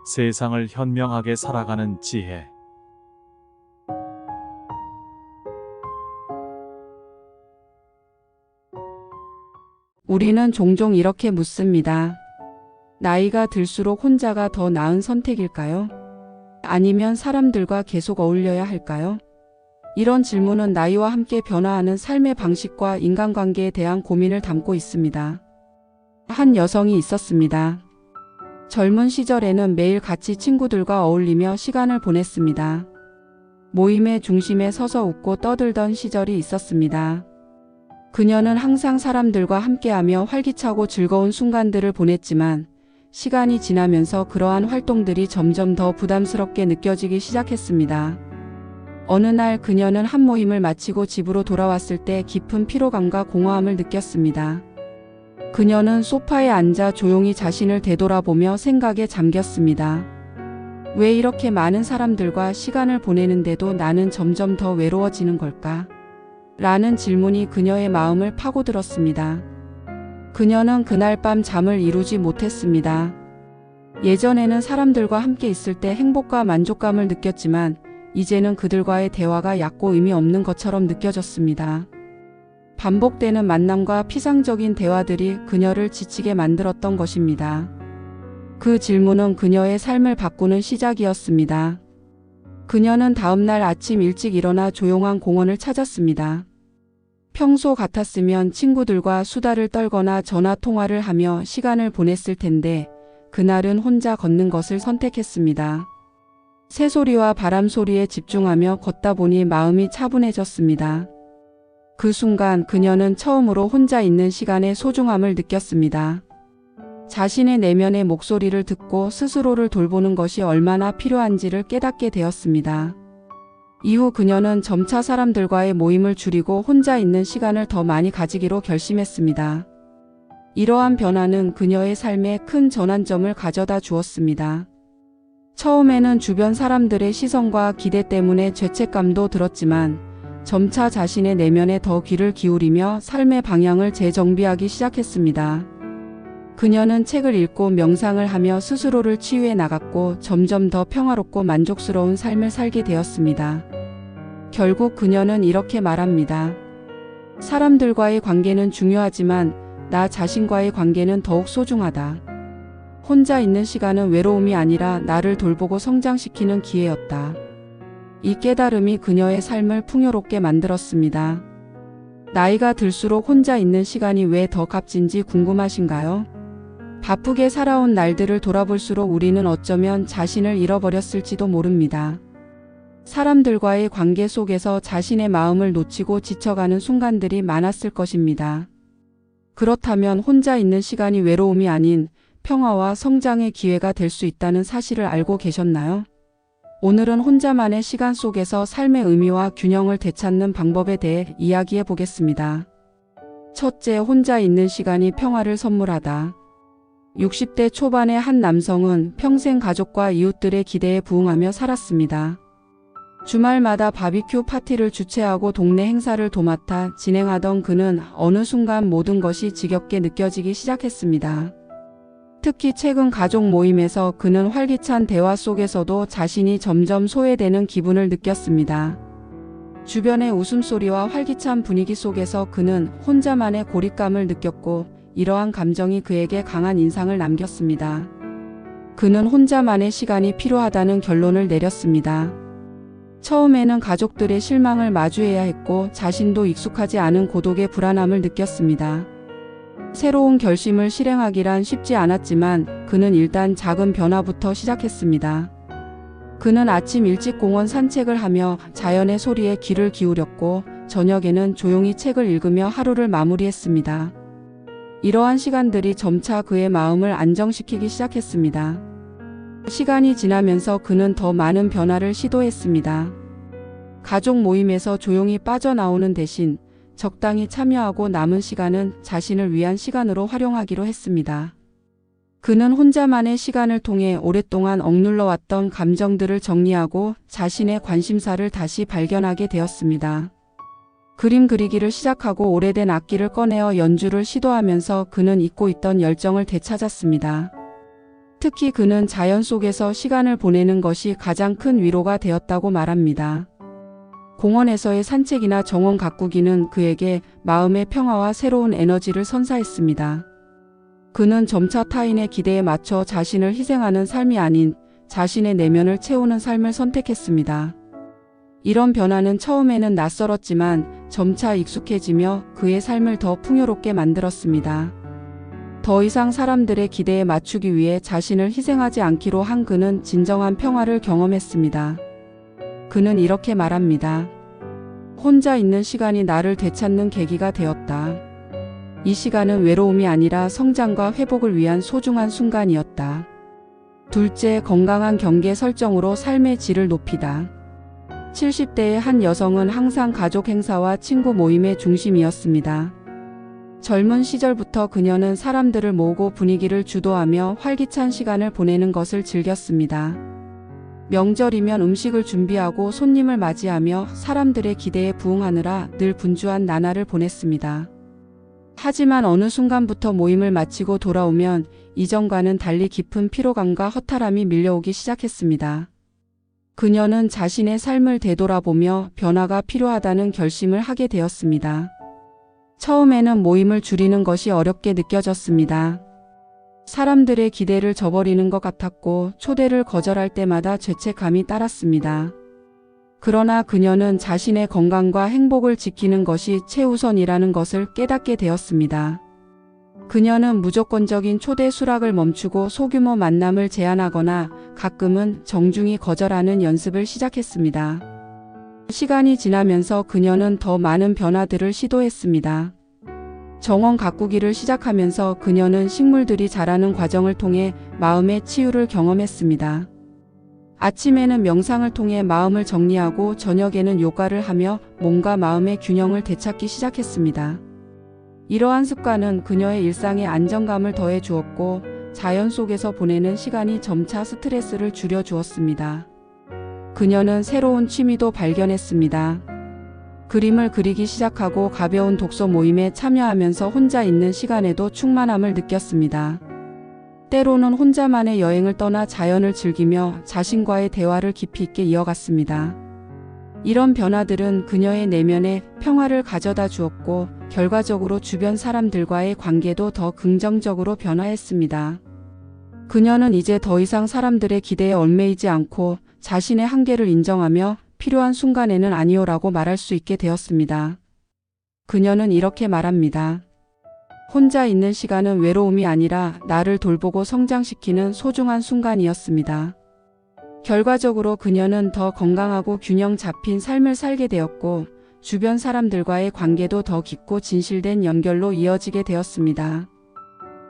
세상을 현명하게 살아가는 지혜. 우리는 종종 이렇게 묻습니다. 나이가 들수록 혼자가 더 나은 선택일까요? 아니면 사람들과 계속 어울려야 할까요? 이런 질문은 나이와 함께 변화하는 삶의 방식과 인간관계에 대한 고민을 담고 있습니다. 한 여성이 있었습니다. 젊은 시절에는 매일 같이 친구들과 어울리며 시간을 보냈습니다. 모임의 중심에 서서 웃고 떠들던 시절이 있었습니다. 그녀는 항상 사람들과 함께하며 활기차고 즐거운 순간들을 보냈지만 시간이 지나면서 그러한 활동들이 점점 더 부담스럽게 느껴지기 시작했습니다. 어느 날 그녀는 한 모임을 마치고 집으로 돌아왔을 때 깊은 피로감과 공허함을 느꼈습니다. 그녀는 소파에 앉아 조용히 자신을 되돌아보며 생각에 잠겼습니다. 왜 이렇게 많은 사람들과 시간을 보내는데도 나는 점점 더 외로워지는 걸까? 라는 질문이 그녀의 마음을 파고들었습니다. 그녀는 그날 밤 잠을 이루지 못했습니다. 예전에는 사람들과 함께 있을 때 행복과 만족감을 느꼈지만 이제는 그들과의 대화가 얕고 의미 없는 것처럼 느껴졌습니다. 반복되는 만남과 피상적인 대화들이 그녀를 지치게 만들었던 것입니다. 그 질문은 그녀의 삶을 바꾸는 시작이었습니다. 그녀는 다음날 아침 일찍 일어나 조용한 공원을 찾았습니다. 평소 같았으면 친구들과 수다를 떨거나 전화 통화를 하며 시간을 보냈을 텐데 그날은 혼자 걷는 것을 선택했습니다. 새소리와 바람소리에 집중하며 걷다 보니 마음이 차분해졌습니다. 그 순간 그녀는 처음으로 혼자 있는 시간의 소중함을 느꼈습니다. 자신의 내면의 목소리를 듣고 스스로를 돌보는 것이 얼마나 필요한지를 깨닫게 되었습니다. 이후 그녀는 점차 사람들과의 모임을 줄이고 혼자 있는 시간을 더 많이 가지기로 결심했습니다. 이러한 변화는 그녀의 삶에 큰 전환점을 가져다 주었습니다. 처음에는 주변 사람들의 시선과 기대 때문에 죄책감도 들었지만 점차 자신의 내면에 더 귀를 기울이며 삶의 방향을 재정비하기 시작했습니다. 그녀는 책을 읽고 명상을 하며 스스로를 치유해 나갔고 점점 더 평화롭고 만족스러운 삶을 살게 되었습니다. 결국 그녀는 이렇게 말합니다. 사람들과의 관계는 중요하지만 나 자신과의 관계는 더욱 소중하다. 혼자 있는 시간은 외로움이 아니라 나를 돌보고 성장시키는 기회였다. 이 깨달음이 그녀의 삶을 풍요롭게 만들었습니다. 나이가 들수록 혼자 있는 시간이 왜 더 값진지 궁금하신가요? 바쁘게 살아온 날들을 돌아볼수록 우리는 어쩌면 자신을 잃어버렸을지도 모릅니다. 사람들과의 관계 속에서 자신의 마음을 놓치고 지쳐가는 순간들이 많았을 것입니다. 그렇다면 혼자 있는 시간이 외로움이 아닌 평화와 성장의 기회가 될 수 있다는 사실을 알고 계셨나요? 오늘은 혼자만의 시간 속에서 삶의 의미와 균형을 되찾는 방법에 대해 이야기해 보겠습니다. 첫째, 혼자 있는 시간이 평화를 선물하다. 60대 초반의 한 남성은 평생 가족과 이웃들의 기대에 부응하며 살았습니다. 주말마다 바비큐 파티를 주최하고 동네 행사를 도맡아 진행하던 그는 어느 순간 모든 것이 지겹게 느껴지기 시작했습니다. 특히 최근 가족 모임에서 그는 활기찬 대화 속에서도 자신이 점점 소외되는 기분을 느꼈습니다. 주변의 웃음소리와 활기찬 분위기 속에서 그는 혼자만의 고립감을 느꼈고 이러한 감정이 그에게 강한 인상을 남겼습니다. 그는 혼자만의 시간이 필요하다는 결론을 내렸습니다. 처음에는 가족들의 실망을 마주해야 했고 자신도 익숙하지 않은 고독의 불안함을 느꼈습니다. 새로운 결심을 실행하기란 쉽지 않았지만 그는 일단 작은 변화부터 시작했습니다. 그는 아침 일찍 공원 산책을 하며 자연의 소리에 귀를 기울였고 저녁에는 조용히 책을 읽으며 하루를 마무리했습니다. 이러한 시간들이 점차 그의 마음을 안정시키기 시작했습니다. 시간이 지나면서 그는 더 많은 변화를 시도했습니다. 가족 모임에서 조용히 빠져나오는 대신 적당히 참여하고 남은 시간은 자신을 위한 시간으로 활용하기로 했습니다. 그는 혼자만의 시간을 통해 오랫동안 억눌러왔던 감정들을 정리하고 자신의 관심사를 다시 발견하게 되었습니다. 그림 그리기를 시작하고 오래된 악기를 꺼내어 연주를 시도하면서 그는 잊고 있던 열정을 되찾았습니다. 특히 그는 자연 속에서 시간을 보내는 것이 가장 큰 위로가 되었다고 말합니다. 공원에서의 산책이나 정원 가꾸기는 그에게 마음의 평화와 새로운 에너지를 선사했습니다. 그는 점차 타인의 기대에 맞춰 자신을 희생하는 삶이 아닌 자신의 내면을 채우는 삶을 선택했습니다. 이런 변화는 처음에는 낯설었지만 점차 익숙해지며 그의 삶을 더 풍요롭게 만들었습니다. 더 이상 사람들의 기대에 맞추기 위해 자신을 희생하지 않기로 한 그는 진정한 평화를 경험했습니다. 그는 이렇게 말합니다. 혼자 있는 시간이 나를 되찾는 계기가 되었다. 이 시간은 외로움이 아니라 성장과 회복을 위한 소중한 순간이었다. 둘째, 건강한 경계 설정으로 삶의 질을 높이다. 70대의 한 여성은 항상 가족 행사와 친구 모임의 중심이었습니다. 젊은 시절부터 그녀는 사람들을 모으고 분위기를 주도하며 활기찬 시간을 보내는 것을 즐겼습니다. 명절이면 음식을 준비하고 손님을 맞이하며 사람들의 기대에 부응하느라 늘 분주한 나날을 보냈습니다. 하지만 어느 순간부터 모임을 마치고 돌아오면 이전과는 달리 깊은 피로감과 허탈함이 밀려오기 시작했습니다. 그녀는 자신의 삶을 되돌아보며 변화가 필요하다는 결심을 하게 되었습니다. 처음에는 모임을 줄이는 것이 어렵게 느껴졌습니다. 사람들의 기대를 저버리는 것 같았고 초대를 거절할 때마다 죄책감이 따랐습니다. 그러나 그녀는 자신의 건강과 행복을 지키는 것이 최우선이라는 것을 깨닫게 되었습니다. 그녀는 무조건적인 초대 수락을 멈추고 소규모 만남을 제한하거나 가끔은 정중히 거절하는 연습을 시작했습니다. 시간이 지나면서 그녀는 더 많은 변화들을 시도했습니다. 정원 가꾸기를 시작하면서 그녀는 식물들이 자라는 과정을 통해 마음의 치유를 경험했습니다. 아침에는 명상을 통해 마음을 정리하고 저녁에는 요가를 하며 몸과 마음의 균형을 되찾기 시작했습니다. 이러한 습관은 그녀의 일상에 안정감을 더해 주었고 자연 속에서 보내는 시간이 점차 스트레스를 줄여 주었습니다. 그녀는 새로운 취미도 발견했습니다. 그림을 그리기 시작하고 가벼운 독서 모임에 참여하면서 혼자 있는 시간에도 충만함을 느꼈습니다. 때로는 혼자만의 여행을 떠나 자연을 즐기며 자신과의 대화를 깊이 있게 이어갔습니다. 이런 변화들은 그녀의 내면에 평화를 가져다 주었고 결과적으로 주변 사람들과의 관계도 더 긍정적으로 변화했습니다. 그녀는 이제 더 이상 사람들의 기대에 얽매이지 않고 자신의 한계를 인정하며 필요한 순간에는 아니오라고 말할 수 있게 되었습니다. 그녀는 이렇게 말합니다. 혼자 있는 시간은 외로움이 아니라 나를 돌보고 성장시키는 소중한 순간이었습니다. 결과적으로 그녀는 더 건강하고 균형 잡힌 삶을 살게 되었고 주변 사람들과의 관계도 더 깊고 진실된 연결로 이어지게 되었습니다.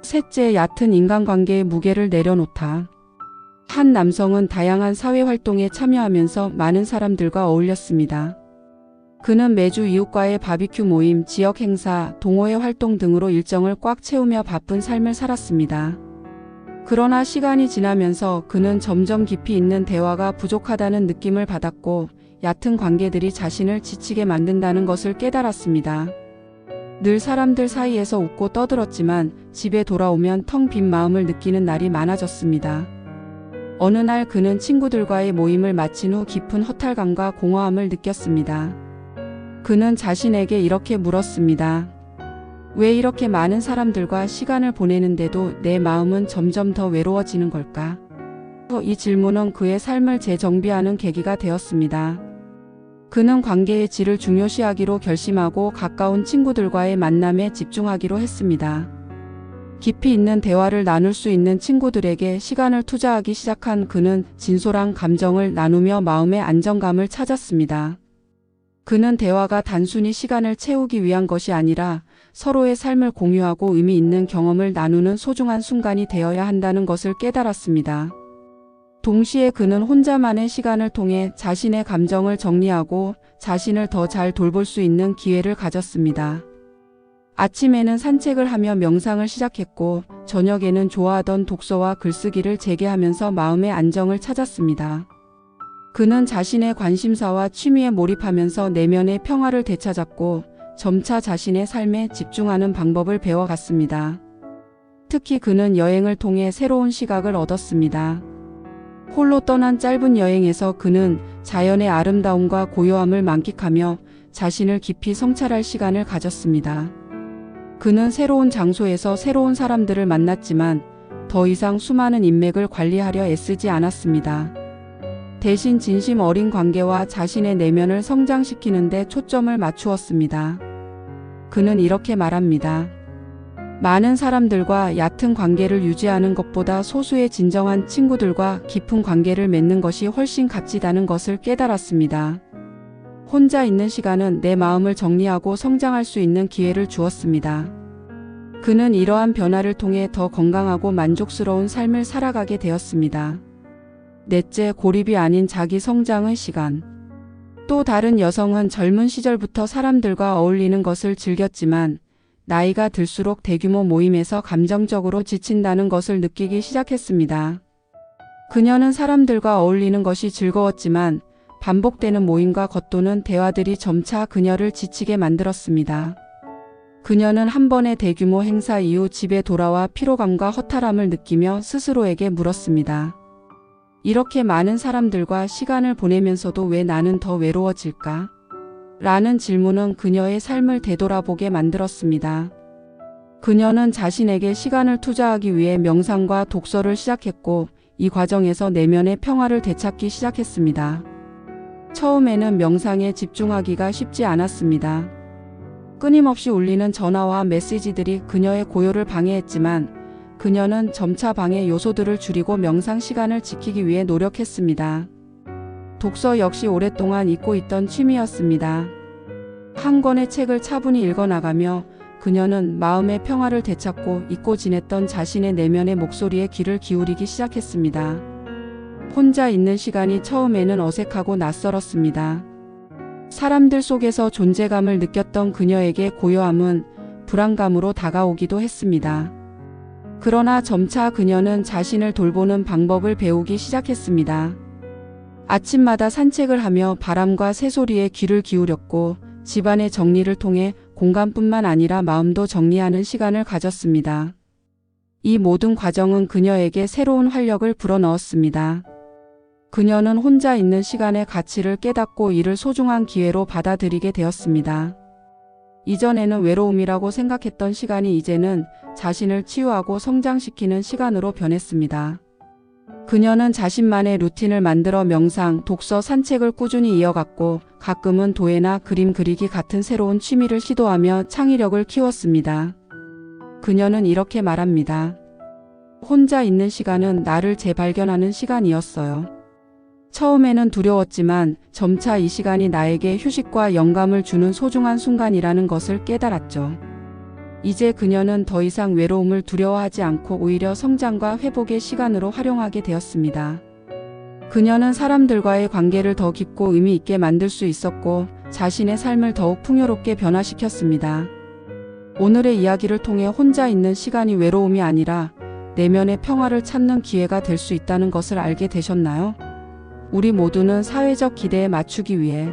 셋째, 얕은 인간관계의 무게를 내려놓다. 한 남성은 다양한 사회활동에 참여하면서 많은 사람들과 어울렸습니다. 그는 매주 이웃과의 바비큐 모임, 지역 행사, 동호회 활동 등으로 일정을 꽉 채우며 바쁜 삶을 살았습니다. 그러나 시간이 지나면서 그는 점점 깊이 있는 대화가 부족하다는 느낌을 받았고 얕은 관계들이 자신을 지치게 만든다는 것을 깨달았습니다. 늘 사람들 사이에서 웃고 떠들었지만 집에 돌아오면 텅 빈 마음을 느끼는 날이 많아졌습니다. 어느 날 그는 친구들과의 모임을 마친 후 깊은 허탈감과 공허함을 느꼈습니다. 그는 자신에게 이렇게 물었습니다. 왜 이렇게 많은 사람들과 시간을 보내는데도 내 마음은 점점 더 외로워지는 걸까? 이 질문은 그의 삶을 재정비하는 계기가 되었습니다. 그는 관계의 질을 중요시하기로 결심하고 가까운 친구들과의 만남에 집중하기로 했습니다. 깊이 있는 대화를 나눌 수 있는 친구들에게 시간을 투자하기 시작한 그는 진솔한 감정을 나누며 마음의 안정감을 찾았습니다. 그는 대화가 단순히 시간을 채우기 위한 것이 아니라 서로의 삶을 공유하고 의미 있는 경험을 나누는 소중한 순간이 되어야 한다는 것을 깨달았습니다. 동시에 그는 혼자만의 시간을 통해 자신의 감정을 정리하고 자신을 더 잘 돌볼 수 있는 기회를 가졌습니다. 아침에는 산책을 하며 명상을 시작했고 저녁에는 좋아하던 독서와 글쓰기를 재개하면서 마음의 안정을 찾았습니다. 그는 자신의 관심사와 취미에 몰입하면서 내면의 평화를 되찾았고 점차 자신의 삶에 집중하는 방법을 배워갔습니다. 특히 그는 여행을 통해 새로운 시각을 얻었습니다. 홀로 떠난 짧은 여행에서 그는 자연의 아름다움과 고요함을 만끽하며 자신을 깊이 성찰할 시간을 가졌습니다. 그는 새로운 장소에서 새로운 사람들을 만났지만 더 이상 수많은 인맥을 관리하려 애쓰지 않았습니다. 대신 진심 어린 관계와 자신의 내면을 성장시키는 데 초점을 맞추었습니다. 그는 이렇게 말합니다. 많은 사람들과 얕은 관계를 유지하는 것보다 소수의 진정한 친구들과 깊은 관계를 맺는 것이 훨씬 값지다는 것을 깨달았습니다. 혼자 있는 시간은 내 마음을 정리하고 성장할 수 있는 기회를 주었습니다. 그는 이러한 변화를 통해 더 건강하고 만족스러운 삶을 살아가게 되었습니다. 넷째, 고립이 아닌 자기 성장의 시간. 또 다른 여성은 젊은 시절부터 사람들과 어울리는 것을 즐겼지만 나이가 들수록 대규모 모임에서 감정적으로 지친다는 것을 느끼기 시작했습니다. 그녀는 사람들과 어울리는 것이 즐거웠지만 반복되는 모임과 겉도는 대화들이 점차 그녀를 지치게 만들었습니다. 그녀는 한 번의 대규모 행사 이후 집에 돌아와 피로감과 허탈함을 느끼며 스스로에게 물었습니다. 이렇게 많은 사람들과 시간을 보내면서도 왜 나는 더 외로워질까? 라는 질문은 그녀의 삶을 되돌아보게 만들었습니다. 그녀는 자신에게 시간을 투자하기 위해 명상과 독서를 시작했고 이 과정에서 내면의 평화를 되찾기 시작했습니다. 처음에는 명상에 집중하기가 쉽지 않았습니다. 끊임없이 울리는 전화와 메시지들이 그녀의 고요를 방해했지만 그녀는 점차 방해 요소들을 줄이고 명상 시간을 지키기 위해 노력했습니다. 독서 역시 오랫동안 잊고 있던 취미였습니다. 한 권의 책을 차분히 읽어나가며 그녀는 마음의 평화를 되찾고 잊고 지냈던 자신의 내면의 목소리에 귀를 기울이기 시작했습니다. 혼자 있는 시간이 처음에는 어색하고 낯설었습니다. 사람들 속에서 존재감을 느꼈던 그녀에게 고요함은 불안감으로 다가오기도 했습니다. 그러나 점차 그녀는 자신을 돌보는 방법을 배우기 시작했습니다. 아침마다 산책을 하며 바람과 새소리에 귀를 기울였고 집안의 정리를 통해 공간뿐만 아니라 마음도 정리하는 시간을 가졌습니다. 이 모든 과정은 그녀에게 새로운 활력을 불어넣었습니다. 그녀는 혼자 있는 시간의 가치를 깨닫고 이를 소중한 기회로 받아들이게 되었습니다. 이전에는 외로움이라고 생각했던 시간이 이제는 자신을 치유하고 성장시키는 시간으로 변했습니다. 그녀는 자신만의 루틴을 만들어 명상, 독서, 산책을 꾸준히 이어갔고 가끔은 도예나 그림 그리기 같은 새로운 취미를 시도하며 창의력을 키웠습니다. 그녀는 이렇게 말합니다. 혼자 있는 시간은 나를 재발견하는 시간이었어요. 처음에는 두려웠지만 점차 이 시간이 나에게 휴식과 영감을 주는 소중한 순간이라는 것을 깨달았죠. 이제 그녀는 더 이상 외로움을 두려워하지 않고 오히려 성장과 회복의 시간으로 활용하게 되었습니다. 그녀는 사람들과의 관계를 더 깊고 의미 있게 만들 수 있었고 자신의 삶을 더욱 풍요롭게 변화시켰습니다. 오늘의 이야기를 통해 혼자 있는 시간이 외로움이 아니라 내면의 평화를 찾는 기회가 될 수 있다는 것을 알게 되셨나요? 우리 모두는 사회적 기대에 맞추기 위해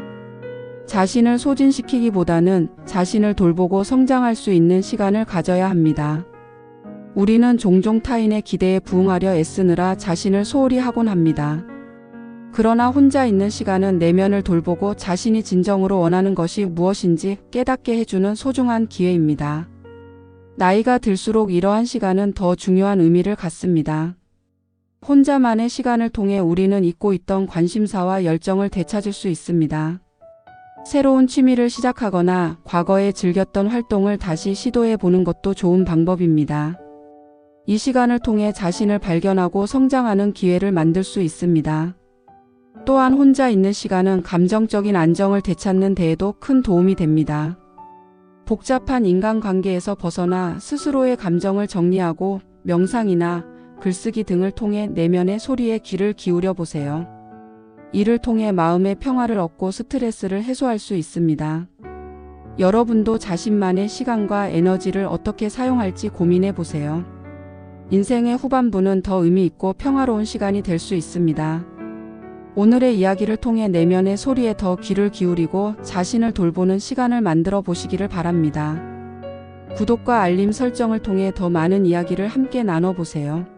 자신을 소진시키기보다는 자신을 돌보고 성장할 수 있는 시간을 가져야 합니다. 우리는 종종 타인의 기대에 부응하려 애쓰느라 자신을 소홀히 하곤 합니다. 그러나 혼자 있는 시간은 내면을 돌보고 자신이 진정으로 원하는 것이 무엇인지 깨닫게 해주는 소중한 기회입니다. 나이가 들수록 이러한 시간은 더 중요한 의미를 갖습니다. 혼자만의 시간을 통해 우리는 잊고 있던 관심사와 열정을 되찾을 수 있습니다. 새로운 취미를 시작하거나 과거에 즐겼던 활동을 다시 시도해 보는 것도 좋은 방법입니다. 이 시간을 통해 자신을 발견하고 성장하는 기회를 만들 수 있습니다. 또한 혼자 있는 시간은 감정적인 안정을 되찾는 데에도 큰 도움이 됩니다. 복잡한 인간관계에서 벗어나 스스로의 감정을 정리하고 명상이나 글쓰기 등을 통해 내면의 소리에 귀를 기울여 보세요. 이를 통해 마음의 평화를 얻고 스트레스를 해소할 수 있습니다. 여러분도 자신만의 시간과 에너지를 어떻게 사용할지 고민해 보세요. 인생의 후반부는 더 의미 있고 평화로운 시간이 될 수 있습니다. 오늘의 이야기를 통해 내면의 소리에 더 귀를 기울이고 자신을 돌보는 시간을 만들어 보시기를 바랍니다. 구독과 알림 설정을 통해 더 많은 이야기를 함께 나눠보세요.